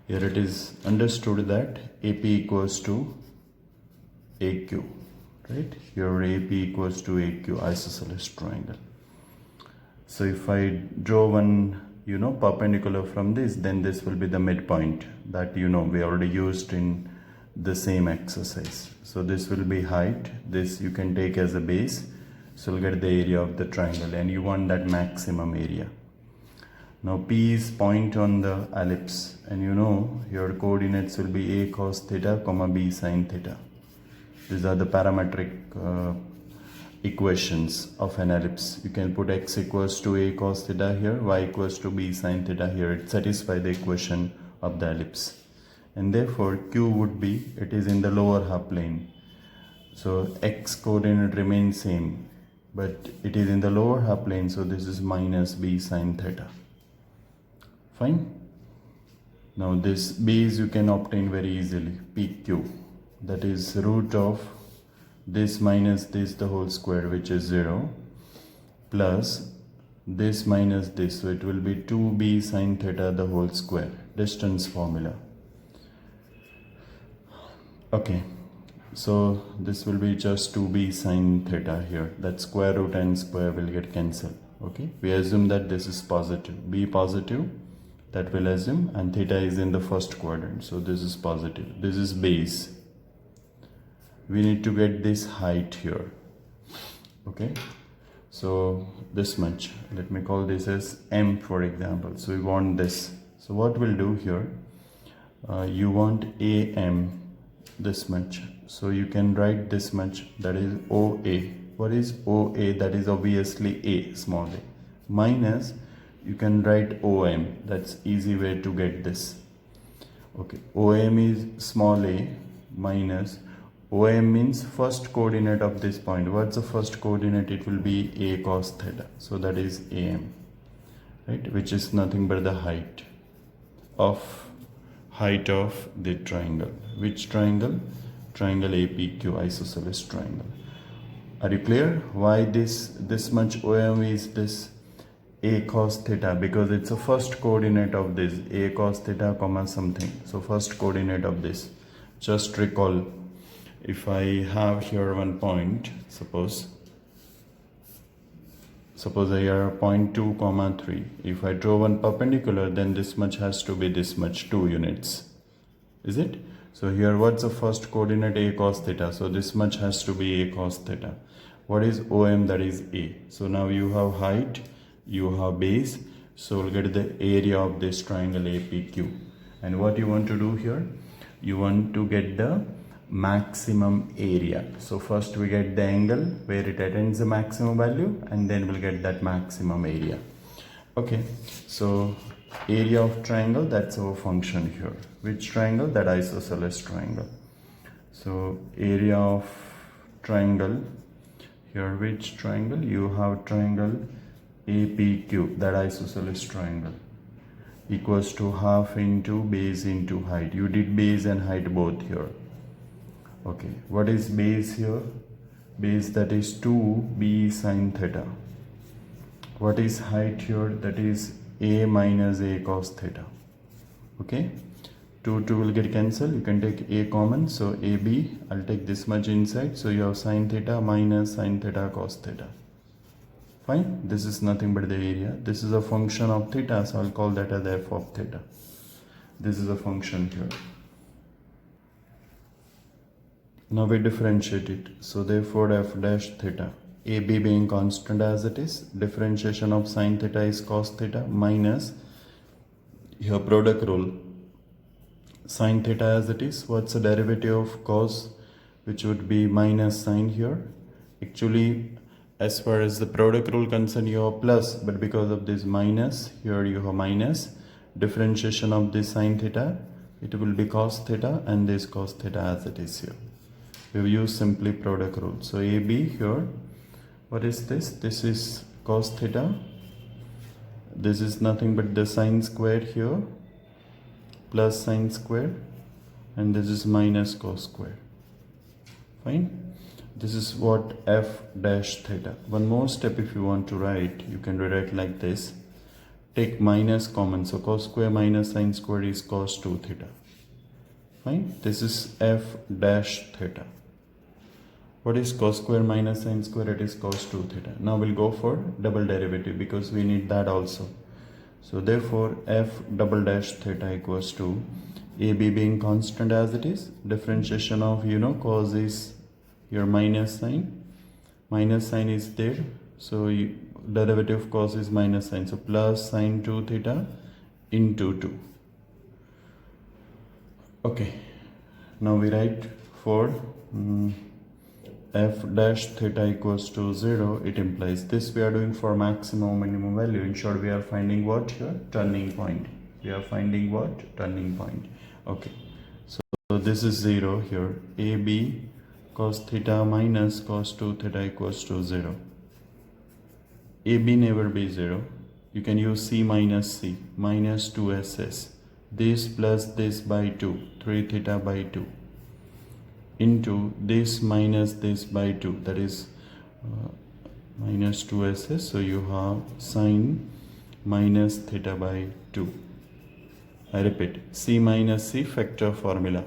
Here it is understood that AP equals to AQ, right? Here AP equals to AQ, isosceles triangle. So if I draw one, perpendicular from this, then this will be the midpoint that we already used in the same exercise. So this will be height, this you can take as a base, so you'll get the area of the triangle, and you want that maximum area. Now P is point on the ellipse, and your coordinates will be a cos theta comma b sin theta. These are the parametric equations of an ellipse. You can put x equals to a cos theta here, y equals to b sin theta here. It satisfies the equation of the ellipse. And therefore Q would be, it is in the lower half plane. So x coordinate remains same, but it is in the lower half plane, so this is minus b sin theta. Fine. Now this base you can obtain very easily, PQ. That is root of this minus this the whole square, which is 0, plus this minus this, so it will be 2b sin theta the whole square, distance formula. Okay, so this will be just 2b sin theta here, that square root and square will get cancelled. Okay, we assume that this is positive, b positive, that will assume, and theta is in the first quadrant, so this is positive. This is base. We need to get this height here. Okay, so this much, let me call this as m for example. So we want this. So what we'll do here, you want am this much, so you can write this much, that is OA. What is OA? That is obviously a, small a, minus you can write OM. That's easy way to get this. Okay, OM is small a minus OM means first coordinate of this point. What's the first coordinate? It will be a cos theta. So that is AM, right? Which is nothing but the height of the triangle. Which triangle? Triangle APQ, isosceles triangle. Are you clear? Why this much OM is this a cos theta? Because it's the first coordinate of this, a cos theta comma something. So first coordinate of this. Just recall, if I have here one point, suppose I have point 2 comma 3. If I draw one perpendicular, then this much has to be this much, 2 units. Is it? So here what's the first coordinate? A cos theta. So this much has to be a cos theta. What is OM? That is a. So now you have height, you have base, so we'll get the area of this triangle APQ. And what you want to do here? You want to get the maximum area. So first we get the angle where it attains the maximum value, and then we'll get that maximum area. Okay, so area of triangle, that's our function here. Which triangle? That isosceles triangle. So area of triangle here, which triangle? You have triangle APQ, that isosceles triangle, equals to half into base into height. You did base and height both here. Okay, what is base here? Base, that is 2b sin theta. What is height here? That is a minus a cos theta. Okay, 2 will get cancelled. You can take a common, so AB, I'll take this much inside, so you have sin theta minus sin theta cos theta. Fine, this is nothing but the area. This is a function of theta, so I'll call that as f of theta. This is a function here. Now we differentiate it. So therefore f dash theta, AB being constant as it is, differentiation of sine theta is cos theta minus here product rule. Sine theta as it is, what's the derivative of cos, which would be minus sine here. Actually, as far as the product rule concerned, you have plus, but because of this minus, here you have minus. Differentiation of this sine theta, it will be cos theta, and this cos theta as it is here. We will use simply product rule. So AB here, what is this? This is cos theta. This is nothing but the sine square here, plus sine square, and this is minus cos square. Fine. This is what f dash theta. One more step, if you want to write, you can rewrite like this. Take minus common, so cos square minus sine square is cos 2 theta. Fine. This is f dash theta. What is cos square minus sine square? It is cos 2 theta. Now we'll go for double derivative because we need that also. So therefore f double dash theta equals to AB being constant as it is, differentiation of cos is your minus sign is there, so derivative of cos is minus sign, so plus sine 2 theta into 2. Okay, now we write for f dash theta equals to 0. It implies this we are doing for maximum minimum value. In short, we are finding what here? Turning point. We are finding what? Turning point. Okay, so this is 0 here. AB cos theta minus cos 2 theta equals to 0. AB never be 0. You can use C minus C, minus 2SS. This plus this by 2, 3 theta by 2. Into this minus this by 2, that is minus 2SS. So you have sine minus theta by 2. I repeat, C minus C factor formula.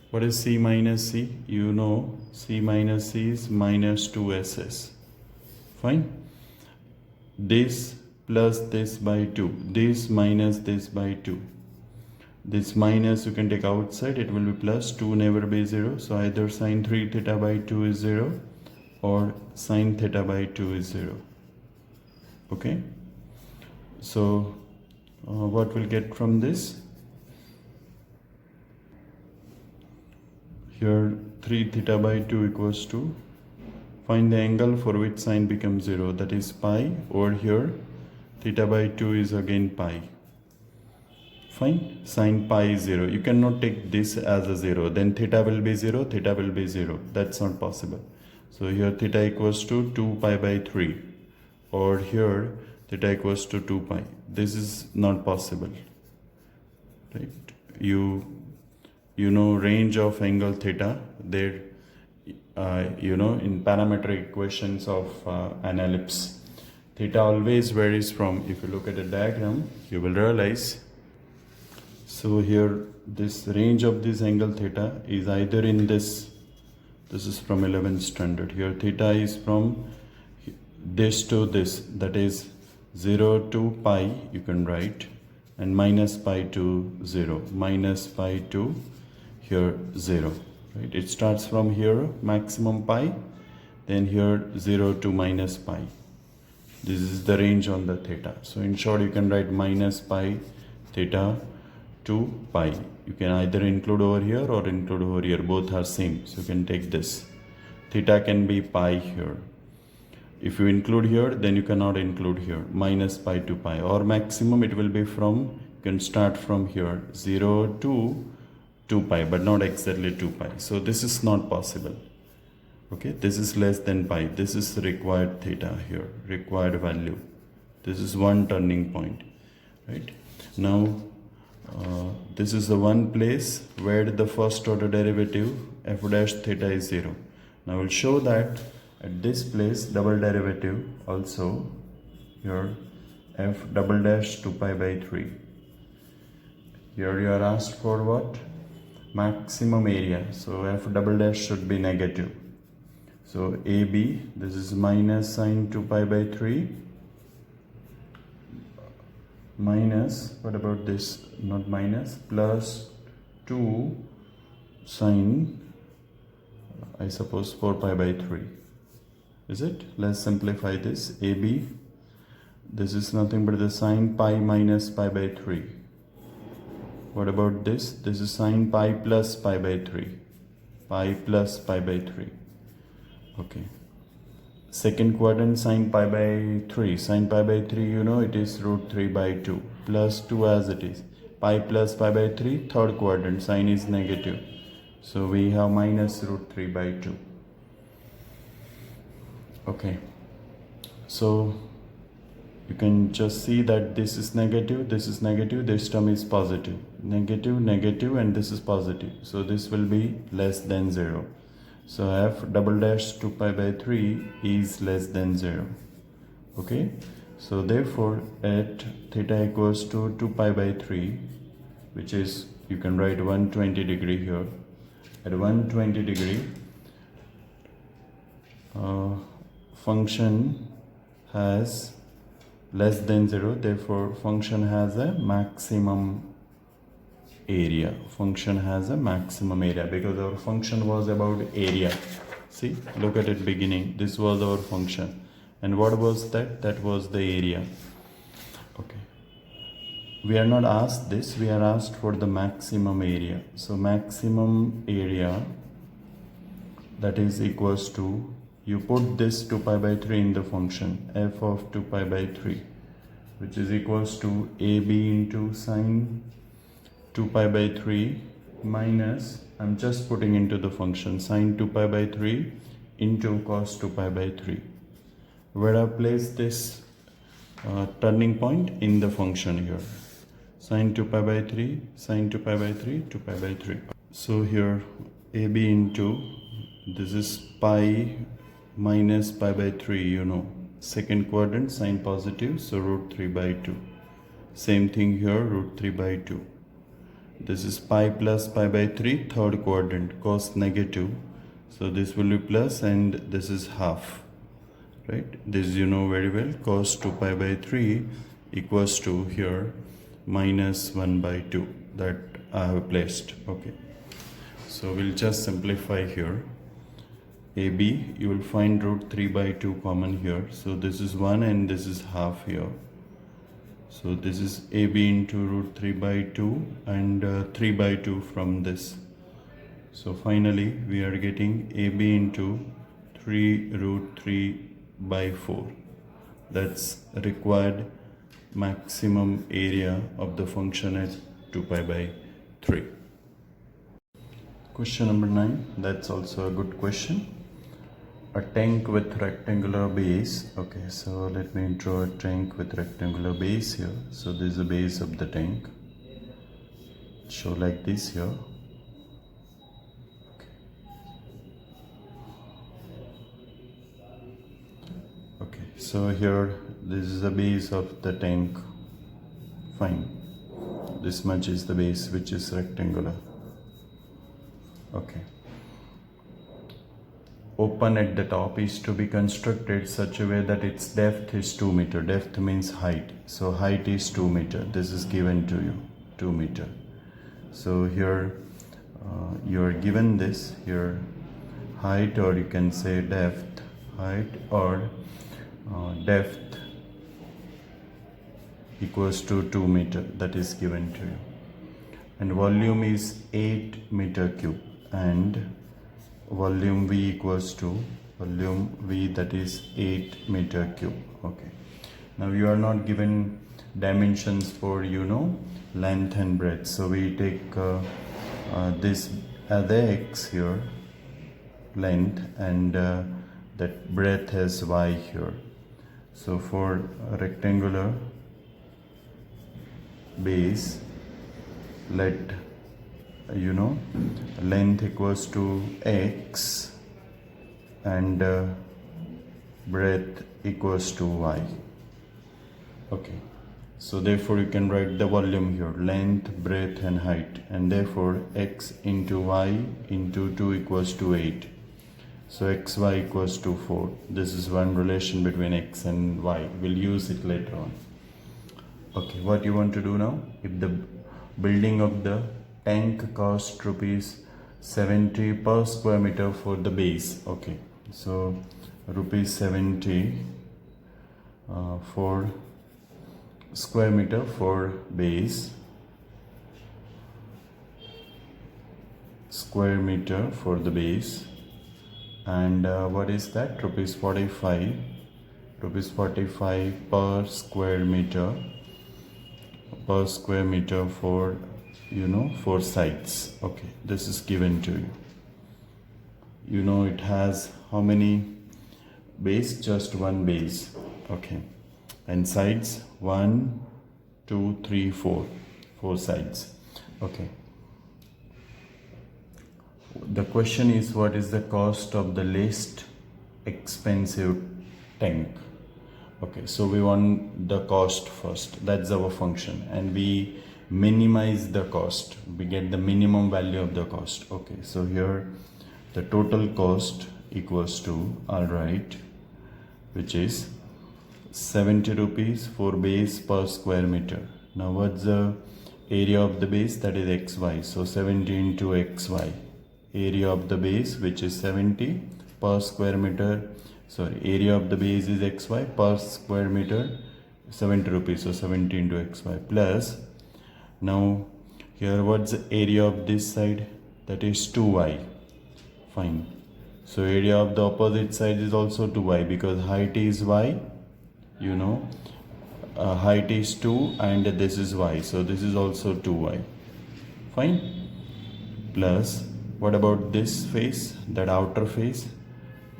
What is C minus C? You know C minus C is minus 2SS. Fine. This plus this by 2. This minus this by 2. This minus you can take outside. It will be plus. 2 never be 0. So either sine 3 theta by 2 is 0 or sine theta by 2 is 0. Okay. So what we'll get from this? Here 3 theta by 2 equals to, find the angle for which sine becomes 0, that is pi. Over here theta by 2 is again pi. Fine, sine pi is 0. You cannot take this as a 0, then theta will be 0, theta will be 0. That's not possible. So here theta equals to 2 pi by 3, or here theta equals to 2 pi. This is not possible, right? You know range of angle theta there, in parametric equations of an ellipse. Theta always varies from, if you look at the diagram, you will realize. So here this range of this angle theta is either in this is from 11th standard. Here theta is from this to this, that is 0 to pi, you can write, and minus pi to 0, minus pi to here 0, right? It starts from here maximum pi, then here 0 to minus pi. This is the range on the theta. So in short, you can write minus pi theta to pi. You can either include over here or include over here, both are same, so you can take this. Theta can be pi here. If you include here, then you cannot include here, minus pi to pi, or maximum it will be from, you can start from here 0 to 2 pi, but not exactly 2 pi. So this is not possible. Okay, this is less than pi. This is required theta here, required value. This is one turning point, right? Now this is the one place where the first order derivative f dash theta is 0. Now we'll show that at this place double derivative also here f double dash 2 pi by 3. Here you are asked for what? Maximum area. So f double dash should be negative. So AB, this is minus sine 2 pi by 3 minus, what about this, not minus, plus 2 sine, I suppose 4 pi by 3. Is it? Let's simplify this. AB, this is nothing but the sine pi minus pi by 3. What about this? This is sine pi plus pi by 3. Pi plus pi by 3. Okay. Second quadrant, sine pi by 3. Sine pi by 3, you know, it is root 3 by 2. Plus 2 as it is. Pi plus pi by 3. Third quadrant, sine is negative. So we have minus root 3 by 2. Okay. So you can just see that this is negative, this term is positive. Negative, negative, and this is positive. So this will be less than 0. So f double dash 2 pi by 3 is less than 0. Okay. So therefore at theta equals to 2 pi by 3, which is, you can write 120 degree here. At 120 degree, function has less than 0, therefore function has a maximum area. Function has a maximum area because our function was about area. See, look at it beginning. This was our function. And what was that? That was the area. Okay. We are not asked this, we are asked for the maximum area. So maximum area, that is equals to, you put this 2 pi by 3 in the function, f of 2 pi by 3, which is equals to AB into sine 2 pi by 3 minus, I'm just putting into the function, sine 2 pi by 3 into cos 2 pi by 3. Where I place this turning point in the function here. Sine 2 pi by 3, sine 2 pi by 3, 2 pi by 3. So here AB into, this is pi minus pi by 3, you know. Second quadrant, sine positive, so root 3 by 2. Same thing here, root 3 by 2. This is pi plus pi by 3, third quadrant, cos negative. So this will be plus and this is half. Right? This you know very well, cos 2 pi by 3 equals to here minus 1 by 2 that I have placed. Okay. So we'll just simplify here. AB, you will find root 3 by 2 common here. So this is 1 and this is half here. So this is AB into root 3 by 2 and 3 by 2 from this. So finally we are getting AB into 3 root 3 by 4. That's required maximum area of the function at 2 pi by 3. Question number 9, that's also a good question. A tank with rectangular base. Okay, so let me draw a tank with rectangular base here. So this is the base of the tank. Show like this here. Okay, so here this is the base of the tank. Fine. This much is the base, which is rectangular. Okay. Open at the top is to be constructed such a way that its depth is 2 meter. Depth means height. So height is 2 meter. This is given to you, 2 meter. So here you are given this here height, or you can say depth, height or depth equals to 2 meter. That is given to you. And volume is 8 meter cube. And volume V equals to volume V, that is 8 meter cube. Okay. Now you are not given dimensions for, you know, length and breadth. So we take this the X here, length, and that breadth as Y here. So for a rectangular base, let you know length equals to X and breadth equals to Y. Okay, so therefore you can write the volume here, length, breadth and height, and therefore X into Y into 2 equals to 8. So xy equals to 4. This is one relation between x and y. We'll use it later on. Okay, what you want to do now? If the building of the tank cost rupees 70 per square meter for the base. Okay, so rupees 70 for square meter for base, square meter for the base, and what is that? Rupees 45 per square meter for, you know, 4 sides. Okay, this is given to you. You know it has how many base? Just one base. Okay, and sides 1 2 3 4, 4 sides. Okay, the question is, what is the cost of the least expensive tank? Okay, so we want the cost first. That's our function, and we minimize the cost. We get the minimum value of the cost. Okay, so here the total cost equals to, all right, which is 70 rupees for base per square meter. Now what's the area of the base? That is xy. So 70 into xy. Area of the base, which is 70 per square meter. Sorry, area of the base is xy per square meter, 70 rupees. So 70 into xy plus. Now here what's the area of this side? That is 2y. Fine. So area of the opposite side is also 2y, because height is y, you know, height is 2 and this is y, so this is also 2y. Fine. Plus, what about this face, that outer face?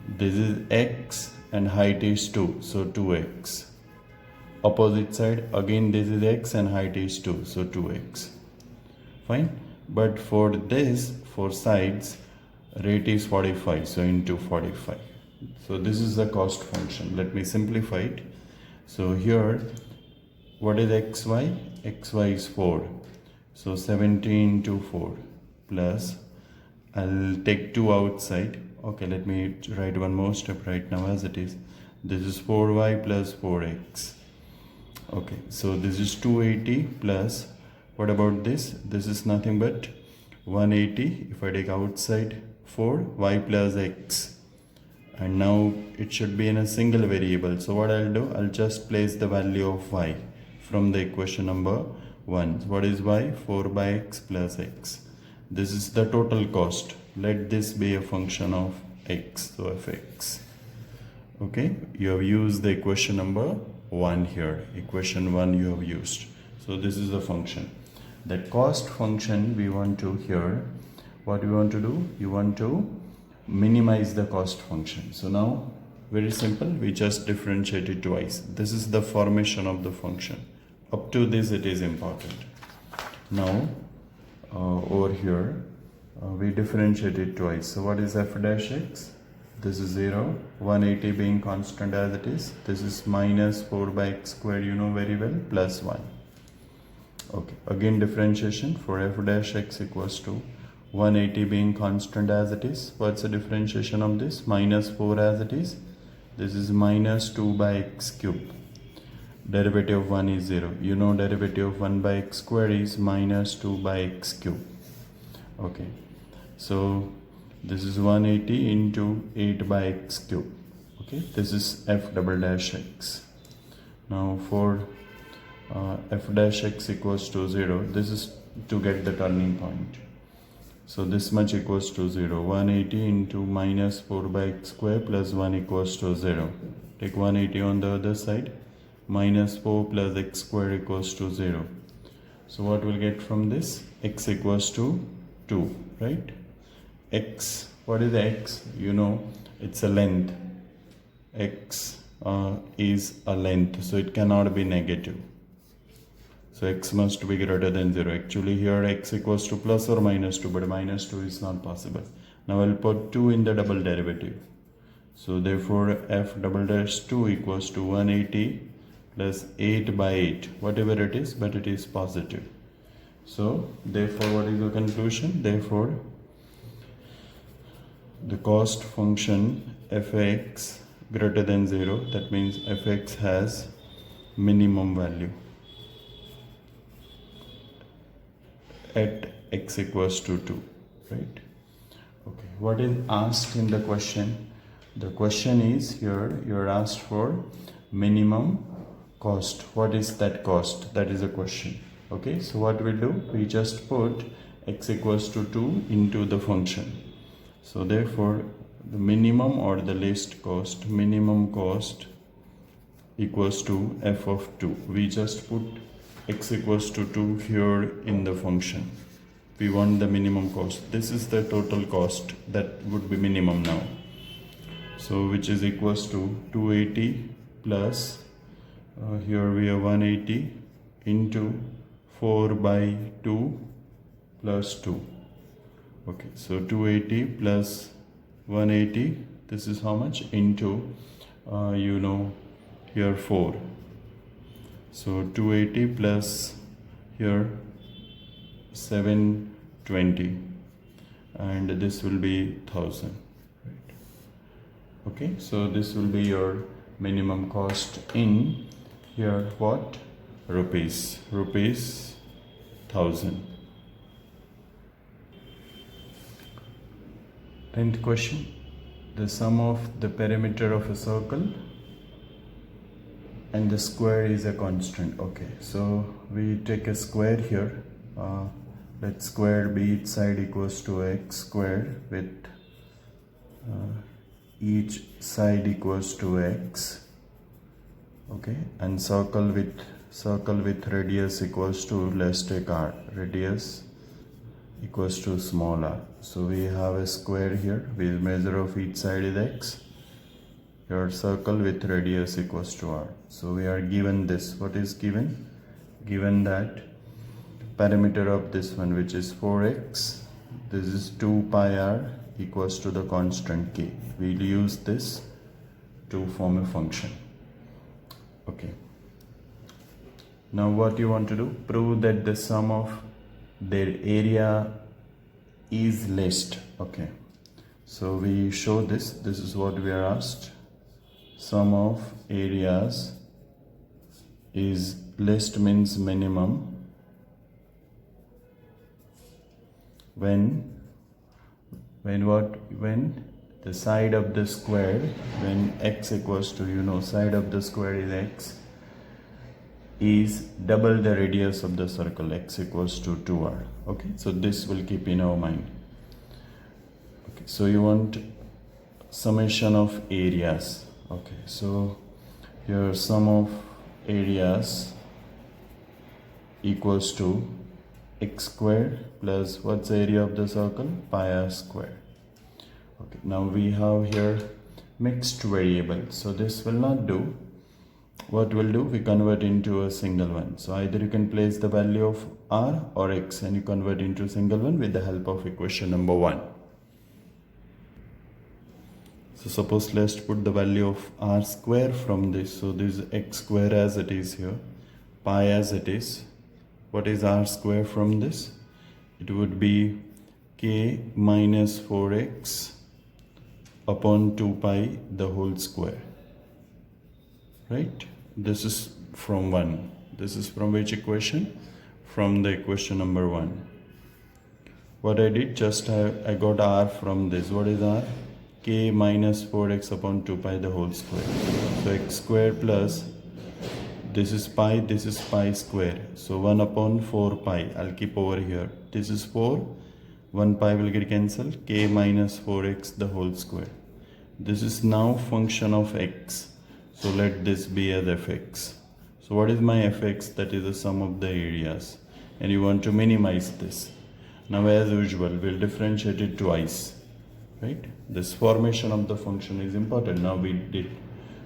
This is x and height is 2, so 2x. Opposite side, again this is x and height is 2, so 2x. Fine. But for this, for sides, rate is 45, so into 45. So this is the cost function. Let me simplify it. So here, what is xy? Xy is 4. So 70 into 4 plus, I'll take 2 outside. Okay, let me write one more step right now as it is. This is 4y plus 4x. Okay, so this is 280 plus, what about this? This is nothing but 180. If I take outside 4, y plus x. And now it should be in a single variable. So what I'll do, I'll just place the value of y from the equation number 1. What is y? 4 by x plus x. This is the total cost. Let this be a function of x, so fx. Okay, you have used the equation number 1 here. Equation 1 you have used. So this is the function. The cost function we want to here. What we want to do? You want to minimize the cost function. So now, very simple, we just differentiate it twice. This is the formation of the function. Up to this it is important. Now over here we differentiate it twice. So what is f dash x? This is 0, 180 being constant as it is. This is minus 4 by x squared, you know very well, plus 1. Okay, again differentiation for f dash x equals to 180 being constant as it is. What's the differentiation of this? Minus 4 as it is. This is minus 2 by x cube. Derivative of 1 is 0. You know derivative of 1 by x squared is minus 2 by x cube. Okay, so this is 180 into 8 by x cube. Okay, this is f double dash x. Now for f dash x equals to 0, this is to get the turning point. So this much equals to 0. 180 into minus 4 by x square plus 1 equals to 0. Take 180 on the other side. Minus 4 plus x square equals to 0. So what we'll get from this? X equals to 2, right? X, what is x? You know, it's a length. X is a length, so it cannot be negative. So x must be greater than 0. Actually here x equals to plus or minus 2, but minus 2 is not possible. Now I'll put 2 in the double derivative. So therefore f double dash 2 equals to 180 plus 8 by 8, whatever it is, but it is positive. So therefore what is the conclusion? Therefore the cost function fx greater than 0, that means fx has minimum value at x equals to 2, right? Okay, what is asked in the question? The question is here, you are asked for minimum cost. What is that cost? That is a question. Okay, so what we'll do, we just put x equals to 2 into the function. So therefore the minimum or the least cost, minimum cost equals to f of 2. We just put x equals to 2 here in the function. We want the minimum cost. This is the total cost that would be minimum now. So which is equals to 280 plus here we have 180 into 4 by 2 plus 2. Okay, so 280 plus 180, this is how much? Into here 4. So 280 plus here 720, and this will be 1000. Right. Okay, so this will be your minimum cost in here what? Rupees 1000. 10th question, the sum of the perimeter of a circle and the square is a constant. Okay, so we take a square here. Let square be each side equals to x squared with each side equals to x. Okay, and circle with radius equals to, let's take r, radius equals to small r. So we have a square here, with measure of each side is x. Your circle with radius equals to r. So we are given this. What is given? Given that perimeter of this one, which is 4x, this is 2 pi r equals to the constant k. We'll use this to form a function. Okay. Now what you want to do? Prove that the sum of their area is least. Okay. So we show this. This is what we are asked. Sum of areas is least means minimum when the side of the square, when x equals to, side of the square is x, is double the radius of the circle, x equals to 2r. Okay, so this will keep in our mind. Okay, so you want summation of areas. Okay, so your sum of areas equals to x squared plus what's the area of the circle? Pi r square. Okay, now we have here mixed variable, so this will not do. What we'll do, we convert into a single one. So either you can place the value of r or x and you convert into a single one with the help of equation number 1. So suppose let's put the value of r square from this. So this is x square as it is here, pi as it is. What is r square from this? It would be k minus 4x upon 2 pi the whole square. Right? This is from 1. This is from which equation? From the equation number 1. What I did, just I got r from this. What is r? K minus 4x upon 2 pi the whole square. So x square plus, this is pi square. So 1 upon 4 pi, I'll keep over here. This is 4, 1 pi will get cancelled, k minus 4x the whole square. This is now function of x. So let this be as fx. So what is my fx? That is the sum of the areas. And you want to minimize this. Now as usual, we'll differentiate it twice. Right? This formation of the function is important. Now we did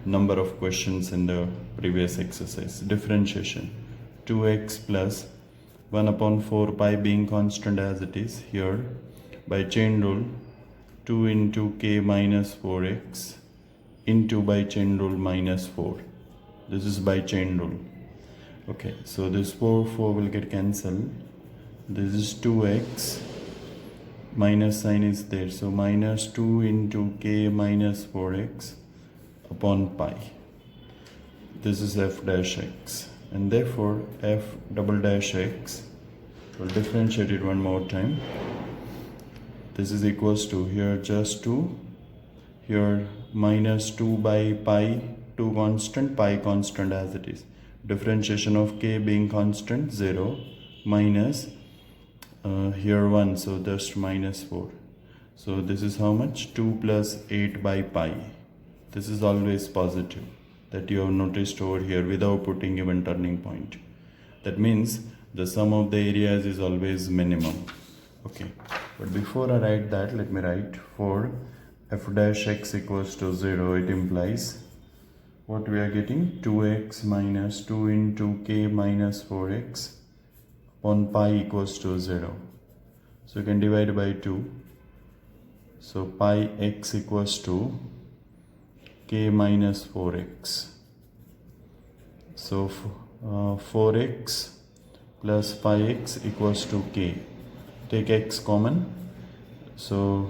number of questions in the previous exercise. Differentiation. 2x plus 1 upon 4 pi being constant as it is here. By chain rule, 2 into k minus 4x into by chain rule minus 4. This is by chain rule. Okay, so this 4 will get cancelled. This is 2x minus sign is there, so minus 2 into k minus 4x upon pi. This is f dash x, and therefore f double dash x, we'll differentiate it one more time. This is equals to, here just 2, here minus 2 by pi, 2 constant, pi constant as it is. Differentiation of k being constant 0 minus here 1, so just minus 4. So this is how much? 2 plus 8 by pi. This is always positive, that you have noticed over here without putting even turning point. That means the sum of the areas is always minimum. Okay, but before I write that, let me write for f dash x equals to 0, it implies what we are getting, 2x minus 2 into k minus 4x upon pi equals to 0. So you can divide by 2. So pi x equals to k minus 4x. So 4x plus pi x equals to k. Take x common. So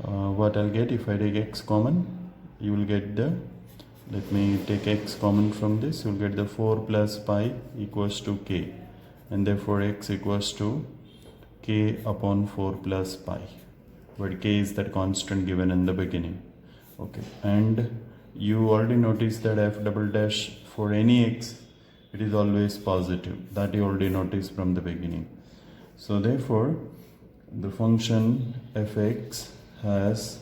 what I'll get if I take x common, you will get the, let me take x common from this, you will get the 4 plus pi equals to k, and therefore x equals to k upon 4 plus pi, where k is that constant given in the beginning. Okay, and you already noticed that f double dash for any x, it is always positive. That you already noticed from the beginning. So therefore the function fx has,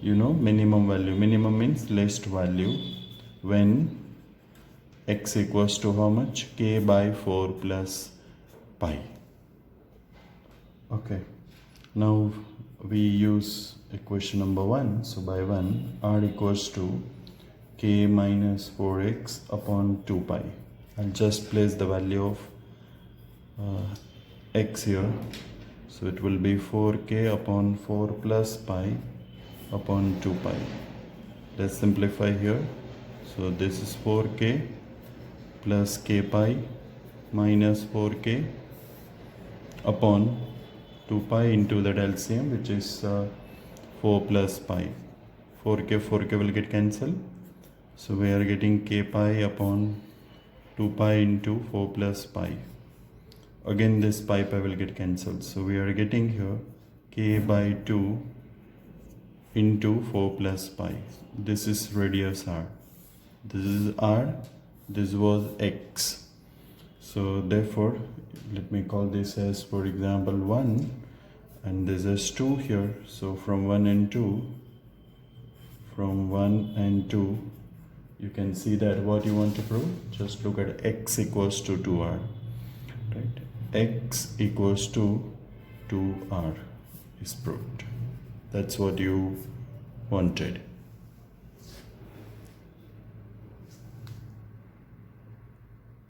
minimum value. Minimum means least value when x equals to how much? K by 4 plus pi. Okay, now we use equation number 1. So by 1, r equals to k minus 4x upon 2 pi. I'll just place the value of x here. So it will be 4k upon 4 plus pi upon 2 pi. Let's simplify here. So this is 4k plus k pi minus 4k upon 2 pi into that LCM, which is 4 plus pi. 4k will get cancelled. So we are getting k pi upon 2 pi into 4 plus pi. Again this pi will get cancelled. So we are getting here k by 2 into 4 plus pi. This is radius r. This is r. This was x. So therefore, let me call this as, for example, 1, and this is 2 here. So from 1 and 2, you can see that what you want to prove. Just look at x equals to 2r, right? X equals to 2r is proved. That's what you wanted.